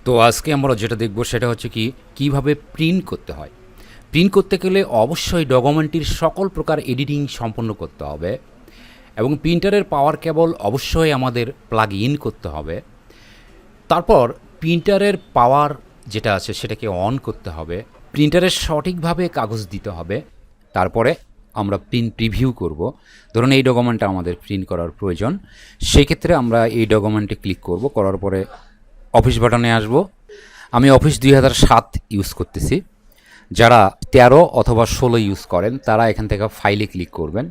তো আজকে আমরা যেটা দেখব সেটা হচ্ছে কি কিভাবে প্রিন্ট করতে হয়। প্রিন্ট করতে গেলে অবশ্যই ডকুমেন্টটির সকল প্রকার এডিটিং সম্পন্ন করতে হবে এবং প্রিন্টারের পাওয়ার কেবল অবশ্যই আমাদের প্লাগ ইন করতে হবে। তারপর প্রিন্টারের পাওয়ার যেটা আছে সেটাকে অন করতে হবে, প্রিন্টারের সঠিকভাবে কাগজ দিতে হবে। তারপরে আমরা প্রিন্ট প্রিভিউ করব। ধরুন এই ডকুমেন্টটা আমাদের প্রিন্ট করার প্রয়োজন, সেই ক্ষেত্রে আমরা এই ডকুমেন্টে ক্লিক করব, করার পরে অফিস বাটনে আসব। আমি অফিস 2007 ইউজ করতেছি। যারা 13 অথবা 16 ইউজ করেন তারা এখান থেকে ফাইলে ক্লিক করবেন,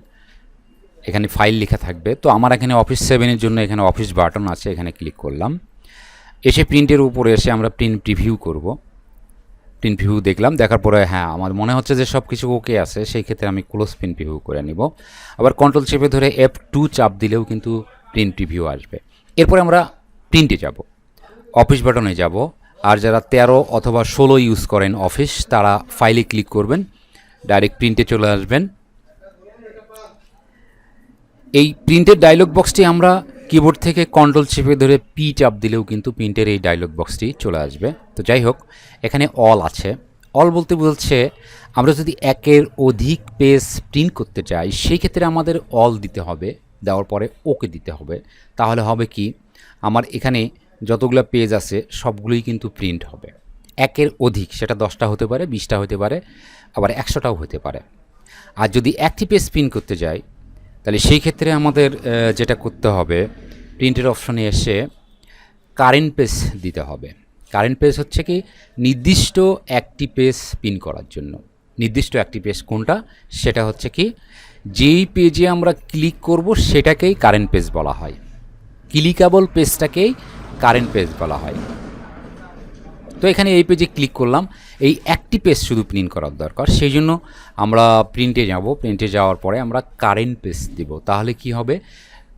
এখানে ফাইল লেখা থাকবে। তো আমার এখানে অফিস 7-এর জন্য এখানে অফিস বাটন আছে, এখানে ক্লিক করলাম। এসে প্রিন্টের উপরে এসে আমরা প্রিন্ট প্রিভিউ করব। প্রিন্ট প্রিভিউ দেখলাম, দেখার পরে হ্যাঁ আমার মনে হচ্ছে যে সব কিছু ওকে আছে, সেই ক্ষেত্রে আমি ক্লোজ প্রিন্ট প্রিভিউ করে নিব। আবার কন্ট্রোল চেপে ধরে F2 চাপ দিলেও কিন্তু প্রিন্ট প্রিভিউ আসবে। এরপরে আমরা প্রিন্টে যাব, অফিস বাটনে যাব। আর যারা 13 অথবা 16 ইউজ করেন অফিস, তারা ফাইলে ক্লিক করবেন, ডাইরেক্ট প্রিন্টে চলে আসবেন। এই প্রিন্টের ডায়লগ বক্সটি আমরা কিবোর্ড থেকে কন্ট্রোল চেপে ধরে পি চাপ দিলেও কিন্তু প্রিন্টের এই ডায়লগ বক্সটি চলে আসবে। তো যাই হোক, এখানে অল আছে। অল বলতে বলছে আমরা যদি একের অধিক পেজ প্রিন্ট করতে চাই সেই ক্ষেত্রে আমাদের অল দিতে হবে, দেওয়ার পরে ওকে দিতে হবে। তাহলে হবে কি, আমার এখানে যতগুলো পেজ আছে সবগুলোই কিন্তু প্রিন্ট হবে। একের অধিক সেটা 10টা হতে পারে, 20টা হতে পারে, আবার 100টাও হতে পারে। আর যদি একটি পেজ প্রিন্ট করতে যাই তাহলে সেই ক্ষেত্রে আমাদের যেটা করতে হবে, প্রিন্টের অপশনে এসে কারেন্ট পেজ দিতে হবে। কারেন্ট পেজ হচ্ছে কি নির্দিষ্ট একটি পেজ প্রিন্ট করার জন্য। নির্দিষ্ট একটি পেজ কোনটা, সেটা হচ্ছে কি যেই পেজে আমরা ক্লিক করব সেটাকেই কারেন্ট পেজ বলা হয়। ক্লিকেবল পেজটাকেই কারেন্ট পেজ বলা হয়। তো এখানে এই পেজে ক্লিক করলাম, এই একটি পেজ শুধু প্রিন্ট করার দরকার, সেই জন্য আমরা প্রিন্টে যাব। প্রিন্টে যাওয়ার পরে আমরা কারেন্ট পেজ দেব। তাহলে কি হবে,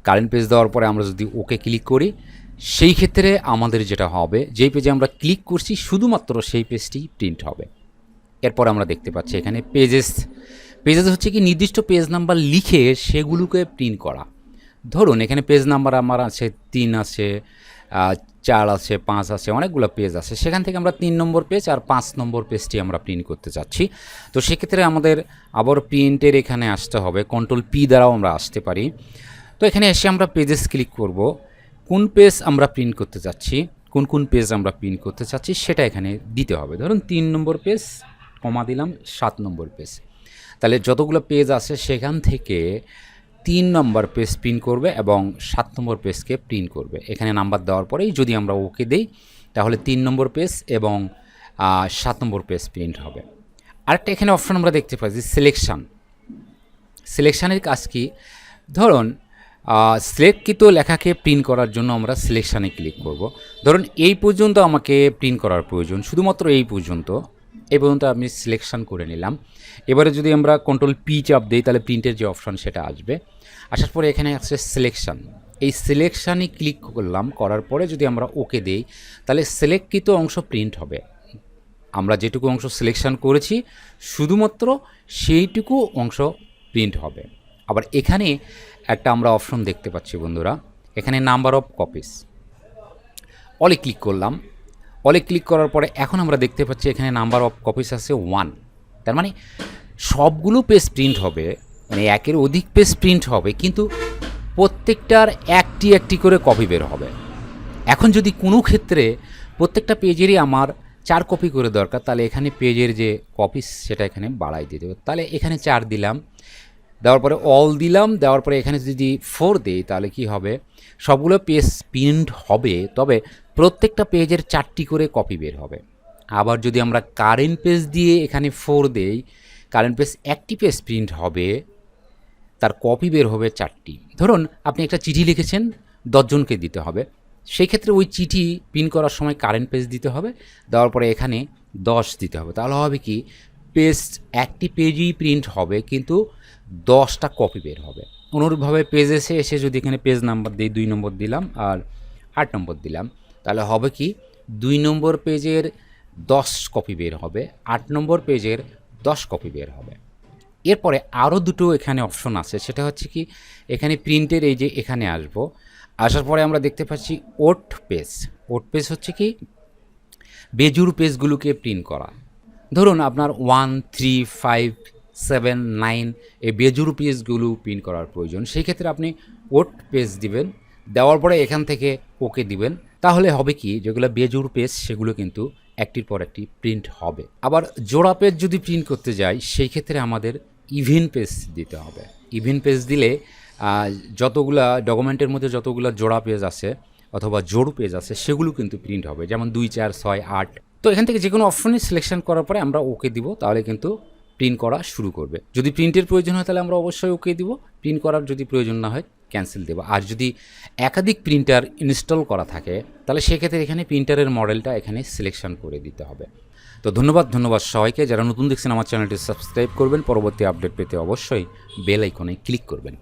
কারেন্ট পেজ দেওয়ার পরে আমরা যদি ওকে ক্লিক করি সেই ক্ষেত্রে আমাদের যেটা হবে, যেই পেজে আমরা ক্লিক করছি শুধুমাত্র সেই পেজটি প্রিন্ট হবে। এরপর আমরা দেখতে পাচ্ছি এখানে পেজেস। পেজেস হচ্ছে কি নির্দিষ্ট পেজ নাম্বার লিখে সেগুলোকে প্রিন্ট করা। ধরুন এখানে পেজ নাম্বার আমার আছে 3 আছে, 4 আছে, 5 আছে, অনেকগুলো পেজ আছে। সেখান থেকে আমরা 3 নম্বর পেজ আর 5 নম্বর পেজটি আমরা প্রিন্ট করতে চাচ্ছি। তো সেক্ষেত্রে আমাদের আবার প্রিন্টের এখানে আসতে হবে, কন্ট্রোল পি দ্বারাও আমরা আসতে পারি। তো এখানে এসে আমরা পেজেস ক্লিক করব, কোন পেজ আমরা প্রিন্ট করতে চাচ্ছি, কোন কোন পেজ আমরা প্রিন্ট করতে চাচ্ছি সেটা এখানে দিতে হবে। ধরুন 3 নম্বর পেজ, কমা দিলাম 7 নম্বর পেজ। তাহলে যতগুলো পেজ আছে সেখান থেকে 3 নম্বর পেজ প্রিন্ট করবে এবং 7 নম্বর পেজকে প্রিন্ট করবে। এখানে নাম্বার দেওয়ার পরেই যদি আমরা ওকে দিই তাহলে 3 নম্বর পেজ এবং 7 নম্বর পেজ প্রিন্ট হবে। আরেকটা এখানে অপশন আমরা দেখতে পাচ্ছি সিলেকশান। সিলেকশানের কাজ কি, ধরুন সিলেক্টকৃত লেখাকে প্রিন্ট করার জন্য আমরা সিলেকশানে ক্লিক করব। ধরুন এই পর্যন্ত আমাকে প্রিন্ট করার প্রয়োজন, শুধুমাত্র এই পর্যন্ত আমি সিলেকশান করে নিলাম। এবারে যদি আমরা কন্ট্রোল পি চাপ দিই তাহলে প্রিন্টের যে অপশন সেটা আসবে। আসার পরে এখানে আছে সিলেকশান, এই সিলেকশানে ক্লিক করলাম, করার পরে যদি আমরা ওকে দিই তাহলে সিলেক্টকৃত অংশ প্রিন্ট হবে। আমরা যেটুকু অংশ সিলেকশান করেছি শুধুমাত্র সেইটুকু অংশ প্রিন্ট হবে। আবার এখানে একটা আমরা অপশন দেখতে পাচ্ছি বন্ধুরা, এখানে নাম্বার অফ কপিস, অলে ক্লিক করলাম। অলে ক্লিক করার পরে এখন আমরা দেখতে পাচ্ছি এখানে নাম্বার অফ কপিস আছে 1। তার মানে সবগুলো পেজ প্রিন্ট হবে, মানে একের অধিক পেজ প্রিন্ট হবে, কিন্তু প্রত্যেকটার একটি একটি করে কপি বের হবে। এখন যদি কোনো ক্ষেত্রে প্রত্যেকটা পেজেরই আমার 4 কপি করে দরকার, তাহলে এখানে পেজের যে কপিস সেটা এখানে বাড়াই দিতে হবে। তাহলে এখানে 4 দিলাম, দেওয়ার পরে অল দিলাম, দেওয়ার পরে এখানে যদি 4 দিই তাহলে কি হবে, সবগুলো পেজ প্রিন্ট হবে, তবে প্রত্যেকটা পেজের 4টি করে কপি বের হবে। আবার যদি আমরা কারেন্ট পেজ দিয়ে এখানে 4 দেই, কারেন্ট পেজ একটি পেজ প্রিন্ট হবে, তার কপি বের হবে 4টি। ধরুন আপনি একটা চিঠি লিখেছেন 10 জনকে দিতে হবে, সেই ক্ষেত্রে ওই চিঠি প্রিন্ট করার সময় কারেন্ট পেজ দিতে হবে, দেওয়ার পরে এখানে 10 দিতে হবে। তাহলে হবে কি, পেজ একটি পেজই প্রিন্ট হবে কিন্তু 10টা কপি বের হবে। অনুরূপভাবে পেজে এসে যদি এখানে পেজ নাম্বার দিই, 2 নম্বর দিলাম আর 8 নম্বর দিলাম, তাহলে হবে কি 2 নম্বর পেজের 10 কপি বের হবে, 8 নম্বর পেজের 10 কপি বের হবে। এরপরে আরও দুটো এখানে অপশন আছে, সেটা হচ্ছে কি এখানে প্রিন্টের এই যে এখানে আসবো, আসার পরে আমরা দেখতে পাচ্ছি ওট পেজ। ওট পেজ হচ্ছে কি বেজুর পেজগুলোকে প্রিন্ট করা। ধরুন আপনার 1, 3, 5, 7, 9 এই বেজুর পেজগুলো প্রিন্ট করার প্রয়োজন। সেই ক্ষেত্রে আপনি ওট পেজ দিবেন, দেওয়ার পরে এখান থেকে ওকে দিবেন। তাহলে হবে কি, যেগুলো বেজুর পেজ সেগুলো কিন্তু একটির পর একটি প্রিন্ট হবে। আবার জোড়া পেজ যদি প্রিন্ট করতে যাই সেই ক্ষেত্রে আমাদের ইভেন পেজ দিতে হবে। ইভেন পেজ দিলে যতগুলা ডকুমেন্টের মধ্যে যতগুলো জোড়া পেজ আছে অথবা জোড় পেজ আছে সেগুলো কিন্তু প্রিন্ট হবে, যেমন 2, 4, 6, 8। তো এখান থেকে যে কোনো অপশনই সিলেকশন করার পরে আমরা ওকে দিব, তাহলে কিন্তু প্রিন্ট করা শুরু করবে। যদি প্রিন্টের প্রয়োজন হয় তাহলে আমরা অবশ্যই ওকে দিব, প্রিন্ট করার যদি প্রয়োজন না হয় ক্যান্সেল দেবো। আর যদি একাধিক প্রিন্টার ইনস্টল করা থাকে তাহলে সেক্ষেত্রে এখানে প্রিন্টারের মডেলটা এখানে সিলেকশন করে দিতে হবে। তো ধন্যবাদ সবাইকে। যারা নতুন দেখছেন আমার চ্যানেলটি সাবস্ক্রাইব করবেন, পরবর্তী আপডেট পেতে অবশ্যই বেল আইকনে ক্লিক করবেন।